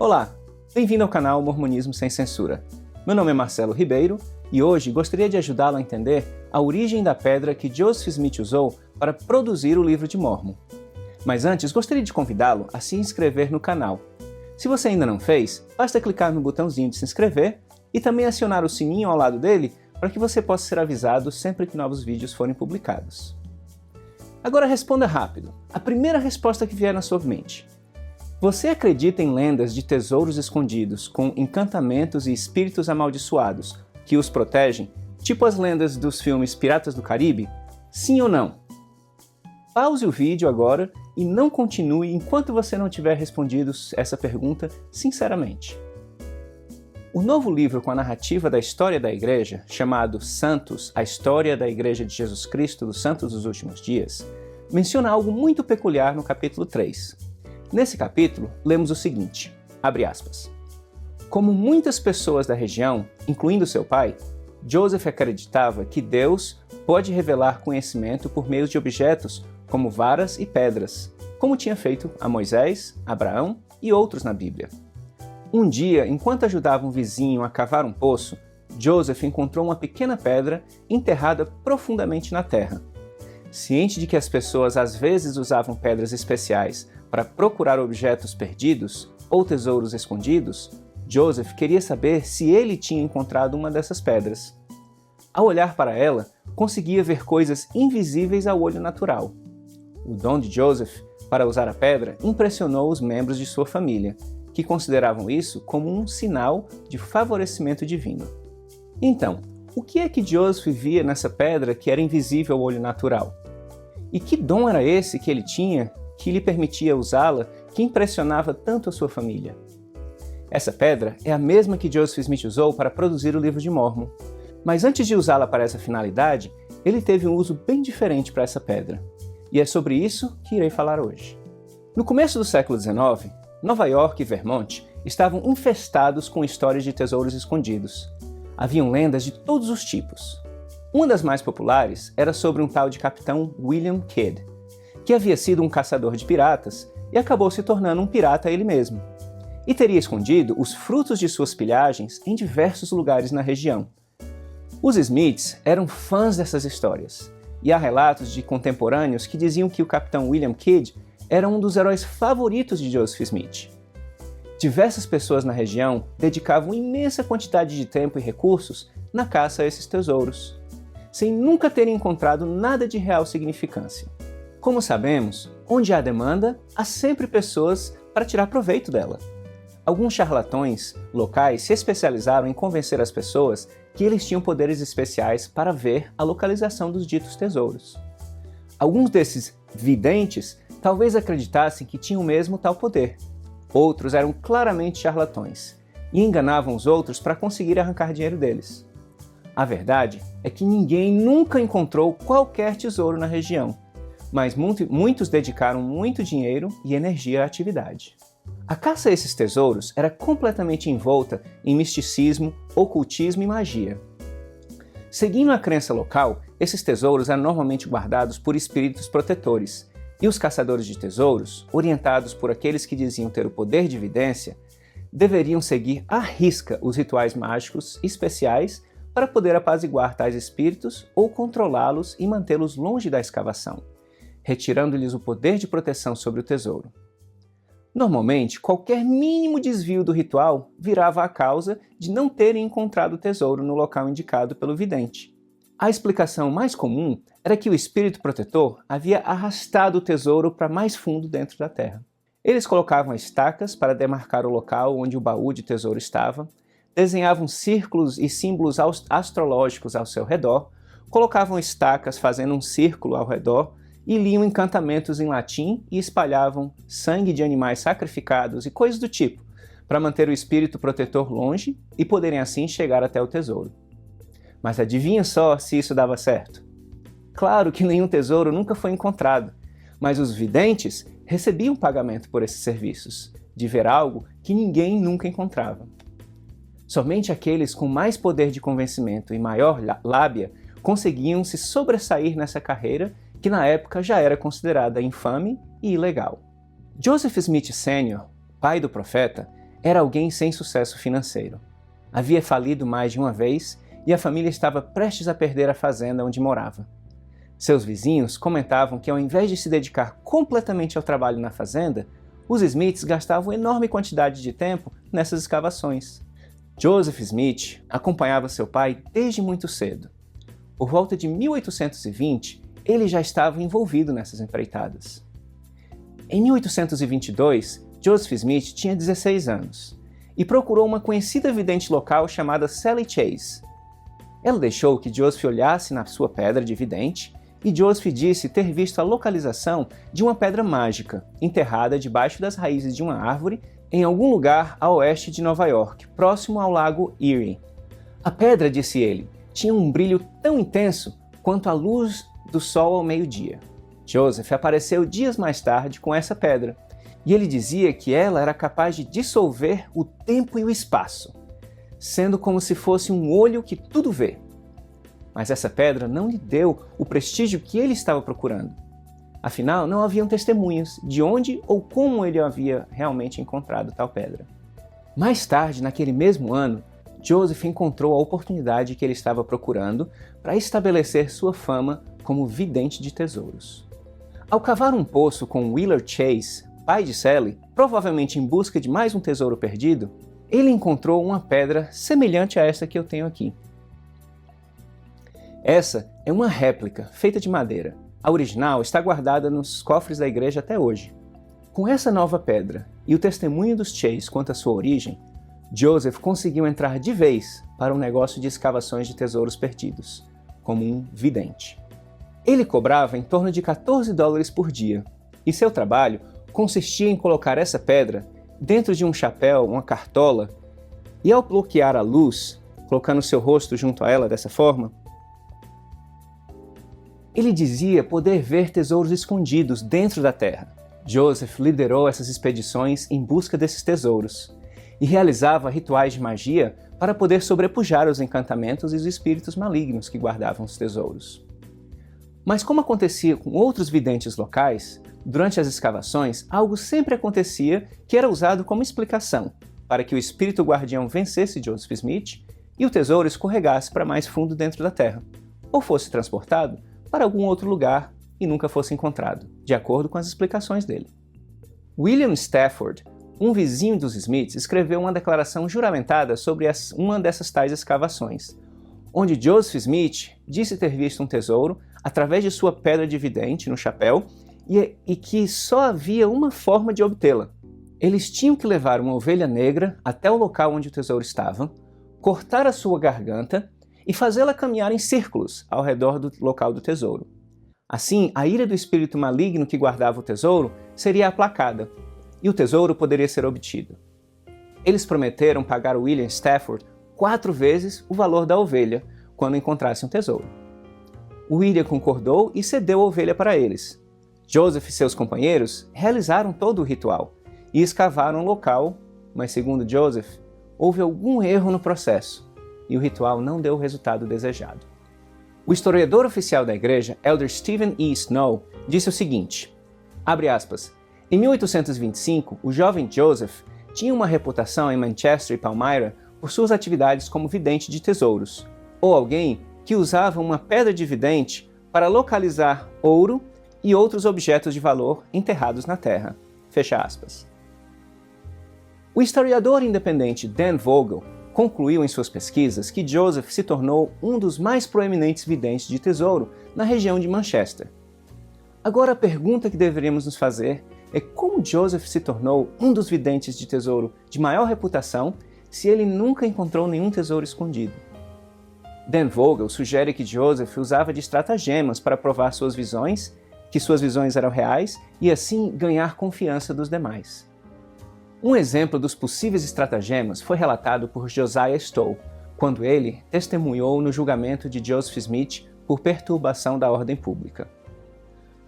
Olá, bem-vindo ao canal Mormonismo Sem Censura. Meu nome é Marcelo Ribeiro e hoje gostaria de ajudá-lo a entender a origem da pedra que Joseph Smith usou para produzir o livro de Mórmon. Mas antes, gostaria de convidá-lo a se inscrever no canal. Se você ainda não fez, basta clicar no botãozinho de se inscrever e também acionar o sininho ao lado dele para que você possa ser avisado sempre que novos vídeos forem publicados. Agora responda rápido, a primeira resposta que vier na sua mente. Você acredita em lendas de tesouros escondidos com encantamentos e espíritos amaldiçoados que os protegem, tipo as lendas dos filmes Piratas do Caribe? Sim ou não? Pause o vídeo agora e não continue enquanto você não tiver respondido essa pergunta sinceramente. O novo livro com a narrativa da história da Igreja, chamado Santos, a História da Igreja de Jesus Cristo dos Santos dos Últimos Dias, menciona algo muito peculiar no capítulo 3. Nesse capítulo, lemos o seguinte, abre aspas, como muitas pessoas da região, incluindo seu pai, Joseph acreditava que Deus pode revelar conhecimento por meio de objetos como varas e pedras, como tinha feito a Moisés, Abraão e outros na Bíblia. Um dia, enquanto ajudava um vizinho a cavar um poço, Joseph encontrou uma pequena pedra enterrada profundamente na terra. Ciente de que as pessoas às vezes usavam pedras especiais para procurar objetos perdidos ou tesouros escondidos, Joseph queria saber se ele tinha encontrado uma dessas pedras. Ao olhar para ela, conseguia ver coisas invisíveis ao olho natural. O dom de Joseph para usar a pedra impressionou os membros de sua família, que consideravam isso como um sinal de favorecimento divino. Então, o que é que Joseph via nessa pedra que era invisível ao olho natural? E que dom era esse que ele tinha que lhe permitia usá-la, que impressionava tanto a sua família? Essa pedra é a mesma que Joseph Smith usou para produzir o livro de Mórmon. Mas antes de usá-la para essa finalidade, ele teve um uso bem diferente para essa pedra. E é sobre isso que irei falar hoje. No começo do século XIX, Nova York e Vermont estavam infestados com histórias de tesouros escondidos. Haviam lendas de todos os tipos. Uma das mais populares era sobre um tal de capitão William Kidd, que havia sido um caçador de piratas e acabou se tornando um pirata ele mesmo, e teria escondido os frutos de suas pilhagens em diversos lugares na região. Os Smiths eram fãs dessas histórias, e há relatos de contemporâneos que diziam que o capitão William Kidd era um dos heróis favoritos de Joseph Smith. Diversas pessoas na região dedicavam imensa quantidade de tempo e recursos na caça a esses tesouros, sem nunca terem encontrado nada de real significância. Como sabemos, onde há demanda, há sempre pessoas para tirar proveito dela. Alguns charlatões locais se especializaram em convencer as pessoas que eles tinham poderes especiais para ver a localização dos ditos tesouros. Alguns desses videntes talvez acreditassem que tinham mesmo tal poder. Outros eram claramente charlatões e enganavam os outros para conseguir arrancar dinheiro deles. A verdade é que ninguém nunca encontrou qualquer tesouro na região, mas muitos dedicaram muito dinheiro e energia à atividade. A caça a esses tesouros era completamente envolta em misticismo, ocultismo e magia. Seguindo a crença local, esses tesouros eram normalmente guardados por espíritos protetores, e os caçadores de tesouros, orientados por aqueles que diziam ter o poder de vidência, deveriam seguir à risca os rituais mágicos especiais para poder apaziguar tais espíritos ou controlá-los e mantê-los longe da escavação, retirando-lhes o poder de proteção sobre o tesouro. Normalmente, qualquer mínimo desvio do ritual virava a causa de não terem encontrado o tesouro no local indicado pelo vidente. A explicação mais comum era que o espírito protetor havia arrastado o tesouro para mais fundo dentro da terra. Eles colocavam estacas para demarcar o local onde o baú de tesouro estava, desenhavam círculos e símbolos astrológicos ao seu redor, colocavam estacas fazendo um círculo ao redor e liam encantamentos em latim e espalhavam sangue de animais sacrificados e coisas do tipo, para manter o espírito protetor longe e poderem assim chegar até o tesouro. Mas adivinha só se isso dava certo? Claro que nenhum tesouro nunca foi encontrado, mas os videntes recebiam pagamento por esses serviços, de ver algo que ninguém nunca encontrava. Somente aqueles com mais poder de convencimento e maior lábia conseguiam se sobressair nessa carreira que na época já era considerada infame e ilegal. Joseph Smith Sr., pai do profeta, era alguém sem sucesso financeiro. Havia falido mais de uma vez e a família estava prestes a perder a fazenda onde morava. Seus vizinhos comentavam que, ao invés de se dedicar completamente ao trabalho na fazenda, os Smiths gastavam enorme quantidade de tempo nessas escavações. Joseph Smith acompanhava seu pai desde muito cedo. Por volta de 1820, ele já estava envolvido nessas empreitadas. Em 1822, Joseph Smith tinha 16 anos e procurou uma conhecida vidente local chamada Sally Chase. Ela deixou que Joseph olhasse na sua pedra de vidente e Joseph disse ter visto a localização de uma pedra mágica enterrada debaixo das raízes de uma árvore em algum lugar a oeste de Nova York, próximo ao lago Erie. A pedra, disse ele, tinha um brilho tão intenso quanto a luz do sol ao meio-dia. Joseph apareceu dias mais tarde com essa pedra, e ele dizia que ela era capaz de dissolver o tempo e o espaço, sendo como se fosse um olho que tudo vê. Mas essa pedra não lhe deu o prestígio que ele estava procurando. Afinal, não haviam testemunhas de onde ou como ele havia realmente encontrado tal pedra. Mais tarde, naquele mesmo ano, Joseph encontrou a oportunidade que ele estava procurando para estabelecer sua fama como vidente de tesouros. Ao cavar um poço com Wheeler Chase, pai de Sally, provavelmente em busca de mais um tesouro perdido, ele encontrou uma pedra semelhante a essa que eu tenho aqui. Essa é uma réplica feita de madeira. A original está guardada nos cofres da igreja até hoje. Com essa nova pedra e o testemunho dos Chase quanto à sua origem, Joseph conseguiu entrar de vez para um negócio de escavações de tesouros perdidos, como um vidente. Ele cobrava em torno de $14 por dia, e seu trabalho consistia em colocar essa pedra dentro de um chapéu, uma cartola, e ao bloquear a luz, colocando seu rosto junto a ela dessa forma, ele dizia poder ver tesouros escondidos dentro da terra. Joseph liderou essas expedições em busca desses tesouros e realizava rituais de magia para poder sobrepujar os encantamentos e os espíritos malignos que guardavam os tesouros. Mas como acontecia com outros videntes locais, durante as escavações, algo sempre acontecia que era usado como explicação para que o espírito guardião vencesse Joseph Smith e o tesouro escorregasse para mais fundo dentro da terra, ou fosse transportado para algum outro lugar e nunca fosse encontrado, de acordo com as explicações dele. William Stafford, um vizinho dos Smiths, escreveu uma declaração juramentada sobre uma dessas tais escavações, onde Joseph Smith disse ter visto um tesouro através de sua pedra de vidente no chapéu e que só havia uma forma de obtê-la. Eles tinham que levar uma ovelha negra até o local onde o tesouro estava, cortar a sua garganta e fazê-la caminhar em círculos ao redor do local do tesouro. Assim, a ira do espírito maligno que guardava o tesouro seria aplacada e o tesouro poderia ser obtido. Eles prometeram pagar a William Stafford 4 vezes o valor da ovelha quando encontrassem o tesouro. William concordou e cedeu a ovelha para eles. Joseph e seus companheiros realizaram todo o ritual e escavaram o local, mas segundo Joseph, houve algum erro no processo e o ritual não deu o resultado desejado. O historiador oficial da igreja, Elder Stephen E. Snow, disse o seguinte, abre aspas, em 1825, o jovem Joseph tinha uma reputação em Manchester e Palmyra por suas atividades como vidente de tesouros, ou alguém que usava uma pedra de vidente para localizar ouro e outros objetos de valor enterrados na terra. Fecha aspas. O historiador independente Dan Vogel concluiu em suas pesquisas que Joseph se tornou um dos mais proeminentes videntes de tesouro na região de Manchester. Agora a pergunta que deveríamos nos fazer é como Joseph se tornou um dos videntes de tesouro de maior reputação se ele nunca encontrou nenhum tesouro escondido. Dan Vogel sugere que Joseph usava de estratagemas para provar suas visões, que suas visões eram reais e assim ganhar confiança dos demais. Um exemplo dos possíveis estratagemas foi relatado por Josiah Stowe, quando ele testemunhou no julgamento de Joseph Smith por perturbação da ordem pública.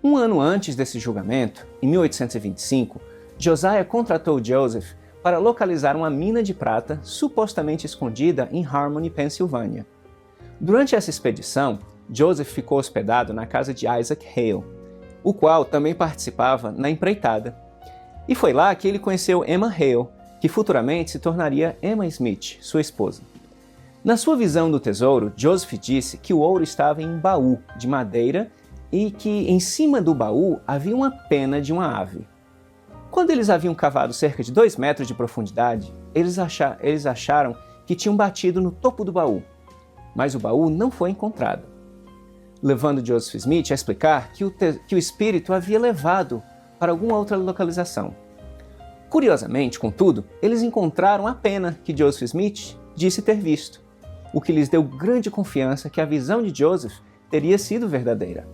Um ano antes desse julgamento, em 1825, Josiah contratou Joseph para localizar uma mina de prata supostamente escondida em Harmony, Pensilvânia. Durante essa expedição, Joseph ficou hospedado na casa de Isaac Hale, o qual também participava na empreitada. E foi lá que ele conheceu Emma Hale, que futuramente se tornaria Emma Smith, sua esposa. Na sua visão do tesouro, Joseph disse que o ouro estava em um baú de madeira e que em cima do baú havia uma pena de uma ave. Quando eles haviam cavado cerca de 2 metros de profundidade, eles acharam que tinham batido no topo do baú, mas o baú não foi encontrado, levando Joseph Smith a explicar que o espírito havia levado para alguma outra localização. Curiosamente, contudo, eles encontraram a pena que Joseph Smith disse ter visto, o que lhes deu grande confiança que a visão de Joseph teria sido verdadeira.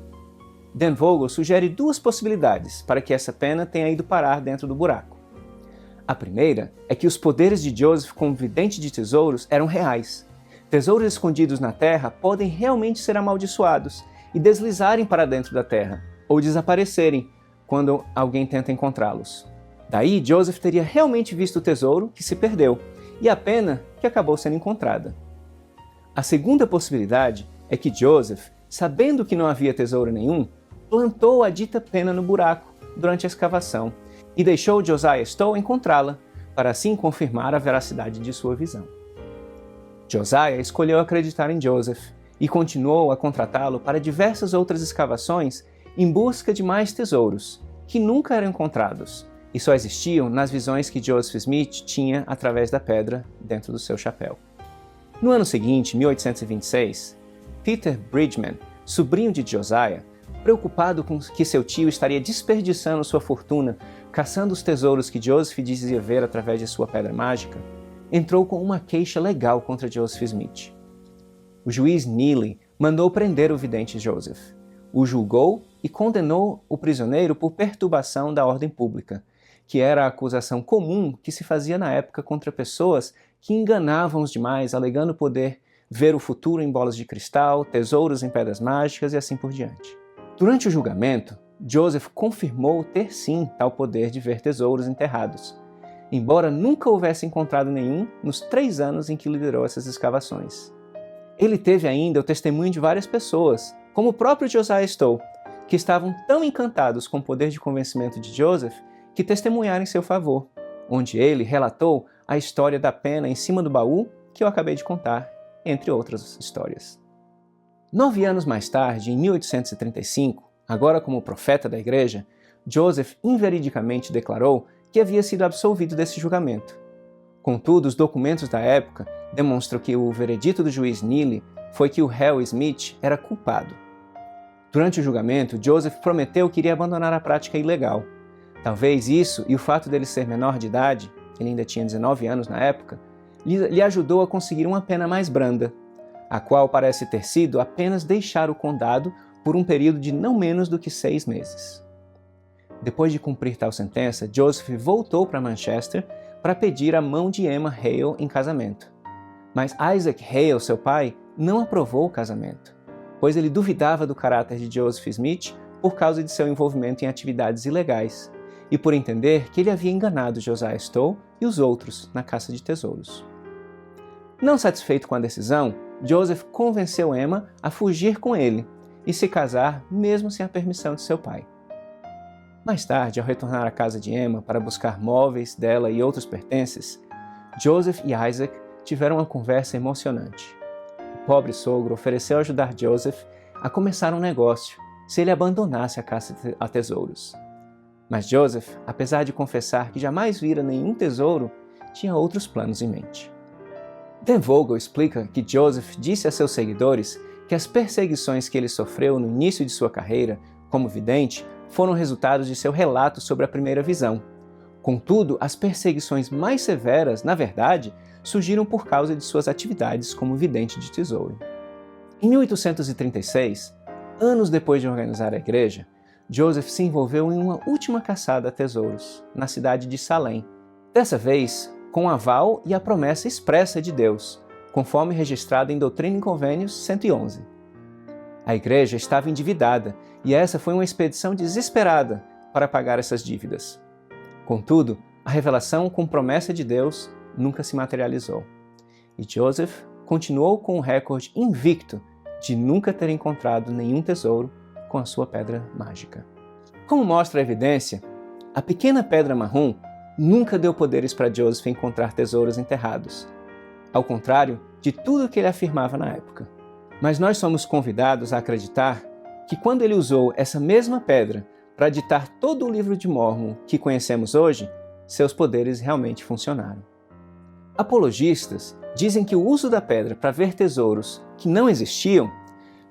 Dan Vogel sugere 2 possibilidades para que essa pena tenha ido parar dentro do buraco. A primeira é que os poderes de Joseph como vidente de tesouros eram reais. Tesouros escondidos na terra podem realmente ser amaldiçoados e deslizarem para dentro da terra, ou desaparecerem quando alguém tenta encontrá-los. Daí, Joseph teria realmente visto o tesouro que se perdeu e a pena que acabou sendo encontrada. A segunda possibilidade é que Joseph, sabendo que não havia tesouro nenhum, plantou a dita pena no buraco durante a escavação e deixou Josiah Stow encontrá-la, para assim confirmar a veracidade de sua visão. Josiah escolheu acreditar em Joseph e continuou a contratá-lo para diversas outras escavações em busca de mais tesouros, que nunca eram encontrados e só existiam nas visões que Joseph Smith tinha através da pedra dentro do seu chapéu. No ano seguinte, 1826, Peter Bridgman, sobrinho de Josiah, preocupado com que seu tio estaria desperdiçando sua fortuna caçando os tesouros que Joseph dizia ver através de sua pedra mágica, entrou com uma queixa legal contra Joseph Smith. O juiz Neely mandou prender o vidente Joseph, o julgou e condenou o prisioneiro por perturbação da ordem pública, que era a acusação comum que se fazia na época contra pessoas que enganavam os demais, alegando poder ver o futuro em bolas de cristal, tesouros em pedras mágicas e assim por diante. Durante o julgamento, Joseph confirmou ter sim tal poder de ver tesouros enterrados, embora nunca houvesse encontrado nenhum nos 3 anos em que liderou essas escavações. Ele teve ainda o testemunho de várias pessoas, como o próprio Josiah Stow, que estavam tão encantados com o poder de convencimento de Joseph que testemunharam em seu favor, onde ele relatou a história da pena em cima do baú que eu acabei de contar, entre outras histórias. 9 anos mais tarde, em 1835, agora como profeta da igreja, Joseph inveridicamente declarou que havia sido absolvido desse julgamento. Contudo, os documentos da época demonstram que o veredito do juiz Neely foi que o réu Smith era culpado. Durante o julgamento, Joseph prometeu que iria abandonar a prática ilegal. Talvez isso e o fato dele ser menor de idade, ele ainda tinha 19 anos na época, lhe ajudou a conseguir uma pena mais branda, a qual parece ter sido apenas deixar o condado por um período de não menos do que 6 meses. Depois de cumprir tal sentença, Joseph voltou para Manchester para pedir a mão de Emma Hale em casamento. Mas Isaac Hale, seu pai, não aprovou o casamento, pois ele duvidava do caráter de Joseph Smith por causa de seu envolvimento em atividades ilegais e por entender que ele havia enganado Josiah Stow e os outros na caça de tesouros. Não satisfeito com a decisão, Joseph convenceu Emma a fugir com ele e se casar mesmo sem a permissão de seu pai. Mais tarde, ao retornar à casa de Emma para buscar móveis dela e outros pertences, Joseph e Isaac tiveram uma conversa emocionante. O pobre sogro ofereceu ajudar Joseph a começar um negócio se ele abandonasse a caça a tesouros. Mas Joseph, apesar de confessar que jamais vira nenhum tesouro, tinha outros planos em mente. Dan Vogel explica que Joseph disse a seus seguidores que as perseguições que ele sofreu no início de sua carreira como vidente foram resultados de seu relato sobre a primeira visão. Contudo, as perseguições mais severas, na verdade, surgiram por causa de suas atividades como vidente de tesouro. Em 1836, anos depois de organizar a igreja, Joseph se envolveu em uma última caçada a tesouros, na cidade de Salem. Dessa vez, com o aval e a promessa expressa de Deus, conforme registrado em Doutrina e Convênios 111. A igreja estava endividada e essa foi uma expedição desesperada para pagar essas dívidas. Contudo, a revelação com promessa de Deus nunca se materializou. E Joseph continuou com o recorde invicto de nunca ter encontrado nenhum tesouro com a sua pedra mágica. Como mostra a evidência, a pequena pedra marrom nunca deu poderes para Joseph encontrar tesouros enterrados, ao contrário de tudo que ele afirmava na época. Mas nós somos convidados a acreditar que quando ele usou essa mesma pedra para ditar todo o livro de Mórmon que conhecemos hoje, seus poderes realmente funcionaram. Apologistas dizem que o uso da pedra para ver tesouros que não existiam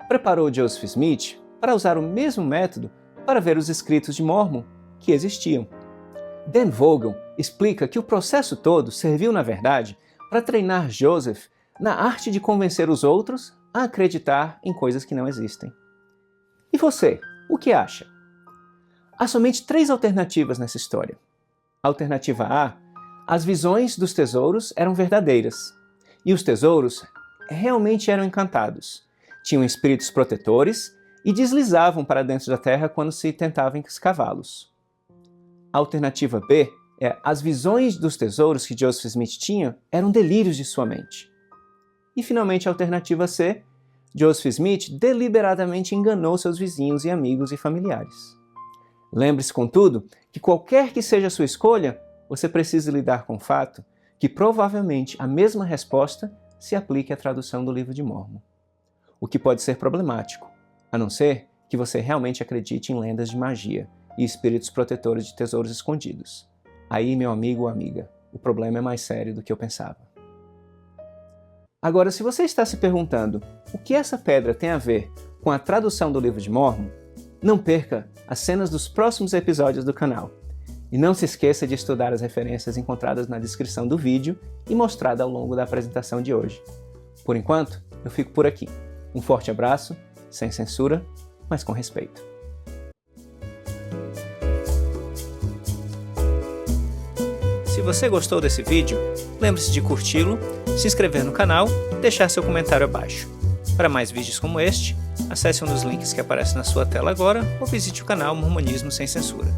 preparou Joseph Smith para usar o mesmo método para ver os escritos de Mórmon que existiam. Dan Vogel explica que o processo todo serviu, na verdade, para treinar Joseph na arte de convencer os outros a acreditar em coisas que não existem. E você, o que acha? Há somente 3 alternativas nessa história. Alternativa A: as visões dos tesouros eram verdadeiras, e os tesouros realmente eram encantados, tinham espíritos protetores e deslizavam para dentro da terra quando se tentava escavá-los. A alternativa B é: as visões dos tesouros que Joseph Smith tinha eram delírios de sua mente. E finalmente a alternativa C: Joseph Smith deliberadamente enganou seus vizinhos e amigos e familiares. Lembre-se, contudo, que qualquer que seja a sua escolha, você precisa lidar com o fato que provavelmente a mesma resposta se aplique à tradução do livro de Mórmon. O que pode ser problemático, a não ser que você realmente acredite em lendas de magia e espíritos protetores de tesouros escondidos. Aí, meu amigo ou amiga, o problema é mais sério do que eu pensava. Agora, se você está se perguntando o que essa pedra tem a ver com a tradução do livro de Mórmon, não perca as cenas dos próximos episódios do canal. E não se esqueça de estudar as referências encontradas na descrição do vídeo e mostradas ao longo da apresentação de hoje. Por enquanto, eu fico por aqui. Um forte abraço, sem censura, mas com respeito. Se você gostou desse vídeo, lembre-se de curti-lo, se inscrever no canal e deixar seu comentário abaixo. Para mais vídeos como este, acesse um dos links que aparece na sua tela agora ou visite o canal Mormonismo Sem Censura.